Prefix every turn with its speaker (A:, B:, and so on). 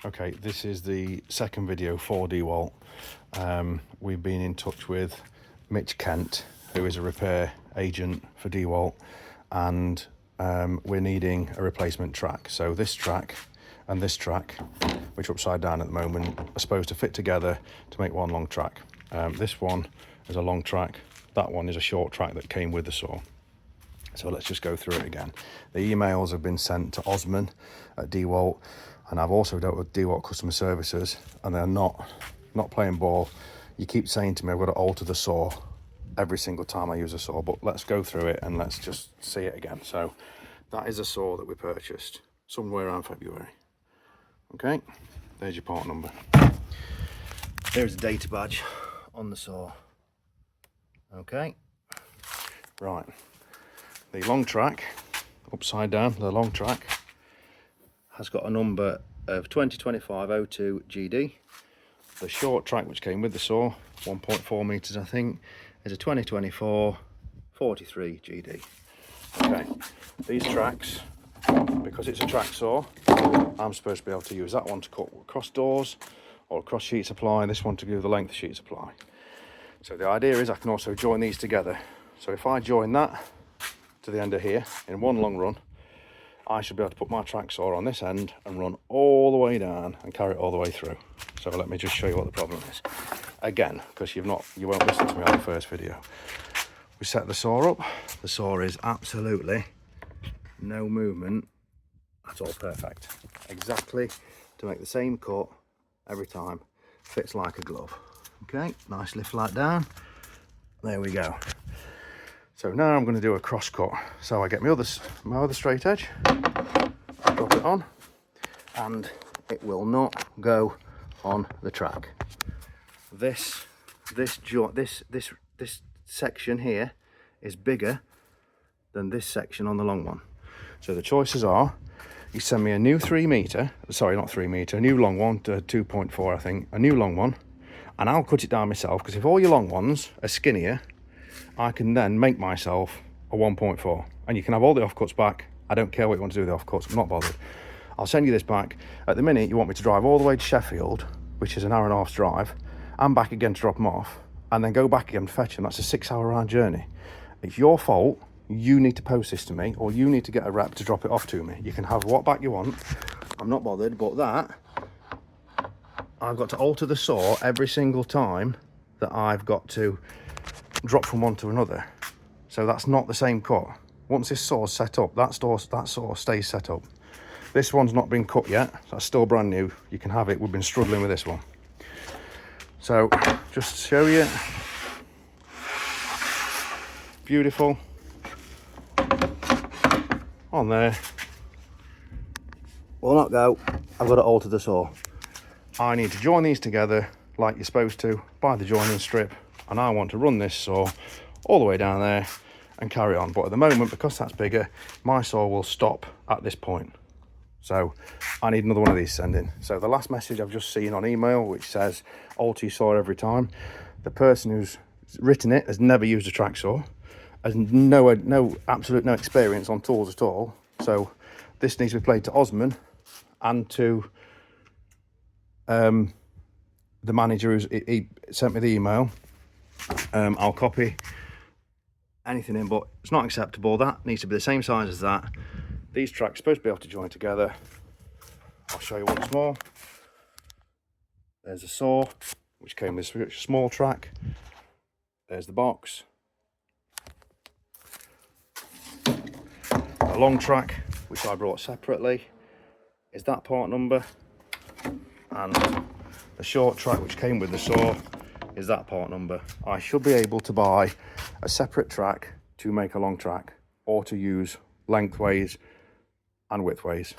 A: Okay, this is the second video for DeWalt. We've been in touch with Mitch Kent, who is a repair agent for DeWalt, and we're needing a replacement track. So this track and this track, which are upside down at the moment, are supposed to fit together to make one long track. This one is a long track, that one is a short track that came with the saw. So let's just go through it again. The emails have been sent to Osman at DeWalt, and I've also dealt with DeWalt customer services, and they're not playing ball. You keep saying to me I've got to alter the saw every single time I use a saw, but let's go through it and let's just see it again. So that is a saw that we purchased somewhere around February. Okay, there's your part number. There's a data badge on the saw. Okay, right. The long track, upside down, the long track has got a number of 2025-02 GD. The short track, which came with the saw, 1.4 meters I think, is a 2024-43 GD. Okay, these tracks, because it's a track saw, I'm supposed to be able to use that one to cut across doors or across sheet supply, and this one to give the length of sheet supply. So the idea is I can also join these together. So if I join that to the end of here in one long run, I should be able to put my track saw on this end and run all the way down and carry it all the way through. So let me just show you what the problem is. Again, because you won't listen to me on the first video. We set the saw up. The saw is absolutely no movement at all, perfect. Exactly to make the same cut every time. Fits like a glove. Okay, nice lift light down. There we go. So now I'm going to do a cross cut. So I get my other straight edge, drop it on, and it will not go on the track. This section here is bigger than this section on the long one. So the choices are: you send me a new 3 meter, sorry, not 3 meter, a new long one to 2.4, I think, a new long one, and I'll cut it down myself, because if all your long ones are skinnier, I can then make myself a 1.4, and you can have all the offcuts back. I don't care what you want to do with the offcuts, I'm not bothered. I'll send you this back. At the minute, you want me to drive all the way to Sheffield, which is an hour and a half's drive, and back again to drop them off, and then go back again to fetch them. That's a 6-hour round journey. It's your fault. You need to post this to me, or you need to get a rep to drop it off to me. You can have what back you want. I'm not bothered, but that, I've got to alter the saw every single time that I've got to drop from one to another. So that's not the same cut. Once this saw's set up, that saw stays set up. This one's not been cut yet. That's still brand new. You can have it. We've been struggling with this one. So just to show you, beautiful on there. Will not go. I've got to alter the saw. I need to join these together like you're supposed to by the joining strip, and I want to run this saw all the way down there and carry on. But at the moment, because that's bigger, my saw will stop at this point. So I need another one of these sending. So the last message I've just seen on email, which says alter your saw every time, the person who's written it has never used a track saw, has absolute no experience on tools at all. So this needs to be played to Osman and to the manager he sent me the email. I'll copy anything in, but it's not acceptable. That needs to be the same size as that. These tracks are supposed to be able to join together. I'll show you once more. There's the saw, which came with a small track. There's the box. The long track, which I brought separately, is that part number. And the short track, which came with the saw, is that part number. I should be able to buy a separate track to make a long track, or to use lengthways and widthways.